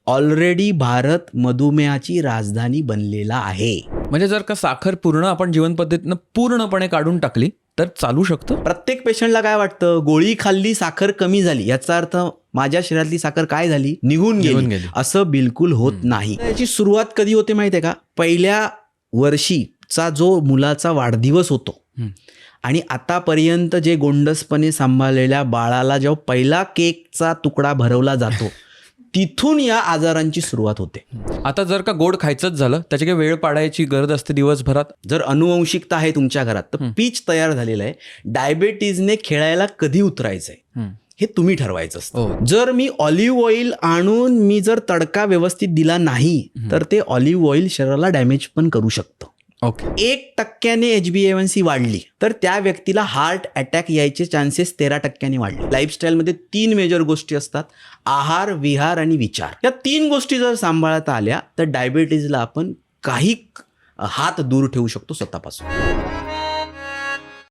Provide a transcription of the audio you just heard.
Already Bharat मधुमेहाची राजधानी बनलेला आहे. म्हणजे जर का साखर पूर्ण आपण जीवनपद्धतीनं पूर्णपणे काढून टाकली तर चालू शकतं. प्रत्येक पेशंटला काय वाटतं, गोळी खाल्ली साखर कमी झाली याचा अर्थ माझ्या शरीरातली साखर काय झाली, निघून गेली. असं बिलकुल होत नाही. याची सुरुवात कधी होते माहिती आहे का, पहिल्या वर्षीचा जो मुलाचा वाढदिवस होतो आणि आतापर्यंत जे गोंडसपणे सांभाळलेल्या बाळाला जेव्हा पहिला केकचा तुकडा भरवला जातो तिथून या आजारांची सुरुवात होते. आता जर का गोड खायचंच झालं त्याची काही वेळ पाडायची गरज असते दिवसभरात. जर अनुवंशिकता आहे तुमच्या घरात तर पीच तयार झालेलं आहे, डायबेटीजने खेळायला कधी उतरायचंय हे तुम्ही ठरवायचं असतं. जर मी ऑलिव्ह ऑइल आणून मी जर तडका व्यवस्थित दिला नाही तर ते ऑलिव्ह ऑइल शरीराला डॅमेज पण करू शकतं. ओके. 1% HbA1c वाढली तर त्या व्यक्तीला हार्ट अटॅक यायचे चान्सेस 13% वाढले. लाईफस्टाईलमध्ये 3 मेजर गोष्टी असतात, आहार, विहार आणि विचार. या 3 गोष्टी जर सांभाळता आल्या तर डायबिटीजला आपण काही हात दूर ठेवू शकतो स्वतःपासून.